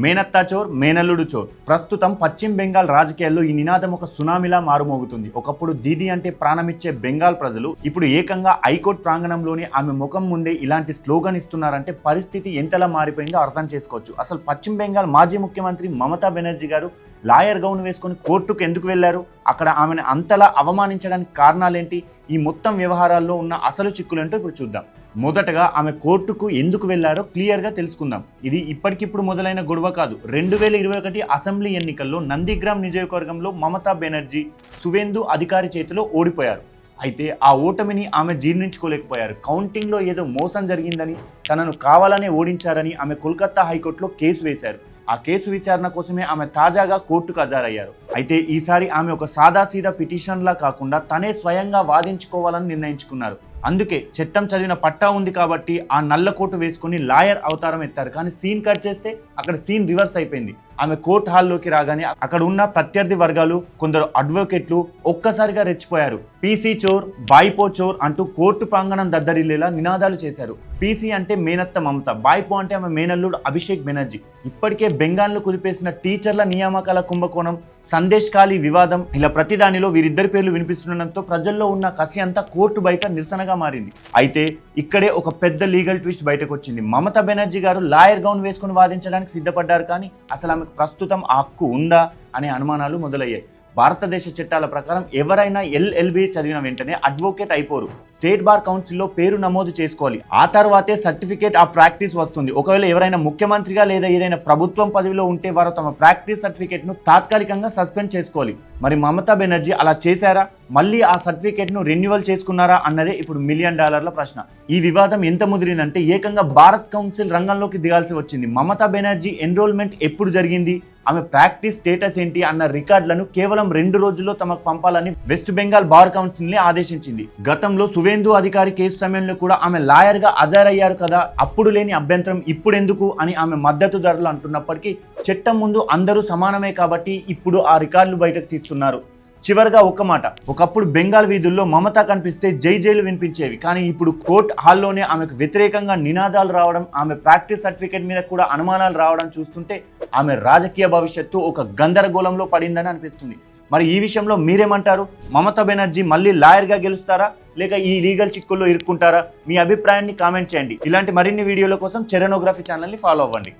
మేనత్తా చోర్ మేనల్లుడు చోర్. ప్రస్తుతం పశ్చిమ బెంగాల్ రాజకీయాల్లో ఈ నినాదం ఒక సునామీలా మారుమోగుతుంది. ఒకప్పుడు దీదీ అంటే ప్రాణమిచ్చే బెంగాల్ ప్రజలు ఇప్పుడు ఏకంగా హైకోర్టు ప్రాంగణంలోనే ఆమె ముఖం ముందే ఇలాంటి స్లోగన్ ఇస్తున్నారంటే పరిస్థితి ఎంతలా మారిపోయిందో అర్థం చేసుకోవచ్చు. అసలు పశ్చిమ బెంగాల్ మాజీ ముఖ్యమంత్రి మమతా బెనర్జీ గారు లాయర్ గౌన్ వేసుకొని కోర్టుకు ఎందుకు వెళ్లారు? అక్కడ ఆమెను అంతలా అవమానించడానికి కారణాలేంటి? ఈ మొత్తం వ్యవహారాల్లో ఉన్న అసలు చిక్కులేంటో ఇప్పుడు చూద్దాం. మొదటగా ఆమె కోర్టుకు ఎందుకు వెళ్లారో క్లియర్గా తెలుసుకుందాం. ఇది ఇప్పటికిప్పుడు మొదలైన గొడవ కాదు. 2021 అసెంబ్లీ ఎన్నికల్లో నందిగ్రామ్ నియోజకవర్గంలో మమతా బెనర్జీ సువేందు అధికారి చేతిలో ఓడిపోయారు. అయితే ఆ ఓటమిని ఆమె జీర్ణించుకోలేకపోయారు. కౌంటింగ్లో ఏదో మోసం జరిగిందని, తనను కావాలనే ఓడించారని ఆమె కోల్కతా హైకోర్టులో కేసు వేశారు. ఆ కేసు విచారణ కోసమే ఆమె తాజాగా కోర్టుకు హాజరయ్యారు. అయితే ఈసారి ఆమె ఒక సాదాసీదా పిటిషన్లా కాకుండా తనే స్వయంగా వాదించుకోవాలని నిర్ణయించుకున్నారు. అందుకే చట్టం చదివిన పట్టా ఉంది కాబట్టి ఆ నల్ల కోటు వేసుకుని లాయర్ అవతారం ఎత్తారు. కానీ సీన్ కట్ చేస్తే అక్కడ సీన్ రివర్స్ అయిపోయింది. ఆమె కోర్టు హాల్లోకి రాగానే అక్కడ ఉన్న ప్రత్యర్థి వర్గాలు, కొందరు అడ్వకేట్లు ఒక్కసారిగా రెచ్చిపోయారు. పీసీ చోర్, బాయిపో చోర్ అంటూ కోర్టు ప్రాంగణం దద్దరిల్లేలా నినాదాలు చేశారు. పీసీ అంటే మేనత్త మమత, బాయిపో అంటే ఆమె మేనల్లుడు అభిషేక్ బెనర్జీ. ఇప్పటికే బెంగాల్ను కుదిపేసిన టీచర్ల నియామకాల కుంభకోణం, సందేశ్ ఖాళీ వివాదం, ఇలా ప్రతి దానిలో వీరిద్దరి పేర్లు వినిపిస్తుండడంతో ప్రజల్లో ఉన్న కసి అంతా కోర్టు బయట నిరసనగా మారింది. అయితే ఇక్కడే ఒక పెద్ద లీగల్ ట్విస్ట్ బయటకు వచ్చింది. మమతా బెనర్జీ గారు లాయర్ గౌన్ వేసుకుని వాదించడానికి సిద్ధపడ్డారు. కానీ అసలు ఆమెకు ప్రస్తుతం ఆ హక్కు ఉందా అనే అనుమానాలు మొదలయ్యాయి. భారతదేశ చట్టాల ప్రకారం ఎవరైనా ఎల్ఎల్బి చదివిన వెంటనే అడ్వకేట్ అయిపోరు. స్టేట్ బార్ కౌన్సిల్లో పేరు నమోదు చేసుకోవాలి. ఆ తర్వాతే సర్టిఫికేట్ ఆఫ్ ప్రాక్టీస్ వస్తుంది. ఒకవేళ ఎవరైనా ముఖ్యమంత్రిగా లేదా ఏదైనా ప్రభుత్వం పదవిలో ఉంటే వారు తమ ప్రాక్టీస్ సర్టిఫికేట్ను తాత్కాలికంగా సస్పెండ్ చేసుకోవాలి. మరి మమతా బెనర్జీ అలా చేశారా? మళ్ళీ ఆ సర్టిఫికేట్ను రెన్యువల్ చేసుకున్నారా అన్నదే ఇప్పుడు $1 మిలియన్ ప్రశ్న. ఈ వివాదం ఎంత ముదిరిందంటే ఏకంగా భారత్ కౌన్సిల్ రంగంలోకి దిగాల్సి వచ్చింది. మమతా బెనర్జీ ఎన్రోల్మెంట్ ఎప్పుడు జరిగింది, ఆమె ప్రాక్టీస్ స్టేటస్ ఏంటి అన్న రికార్డులను కేవలం 2 రోజుల్లో తమకు పంపాలని వెస్ట్ బెంగాల్ బార్ కౌన్సిల్ ని ఆదేశించింది. గతంలో సువేందు అధికారి కేసు సమయంలో కూడా ఆమె లాయర్ గా హాజరయ్యారు కదా, అప్పుడు లేని అభ్యంతరం ఇప్పుడెందుకు అని ఆమె మద్దతుదారులు అంటున్నప్పటికీ చట్టం ముందు అందరూ సమానమే కాబట్టి ఇప్పుడు ఆ రికార్డులు బయటకు తీస్తున్నారు. చివరిగా ఒక మాట, ఒకప్పుడు బెంగాల్ వీధుల్లో మమతా కనిపిస్తే జై జైలు వినిపించేవి. కానీ ఇప్పుడు కోర్టు హాల్లోనే ఆమెకు వ్యతిరేకంగా నినాదాలు రావడం, ఆమె ప్రాక్టీస్ సర్టిఫికేట్ మీద కూడా అనుమానాలు రావడం చూస్తుంటే ఆమె రాజకీయ భవిష్యత్తు ఒక గందరగోళంలో పడిందని అనిపిస్తుంది. మరి ఈ విషయంలో మీరేమంటారు? మమతా బెనర్జీ మళ్ళీ లాయర్గా గెలుస్తారా, లేక ఈ లీగల్ చిక్కుల్లో ఇరుక్కుంటారా? మీ అభిప్రాయాన్ని కామెంట్ చేయండి. ఇలాంటి మరిన్ని వీడియోల కోసం చరణోగ్రఫీ ఛానల్ని ఫాలో అవ్వండి.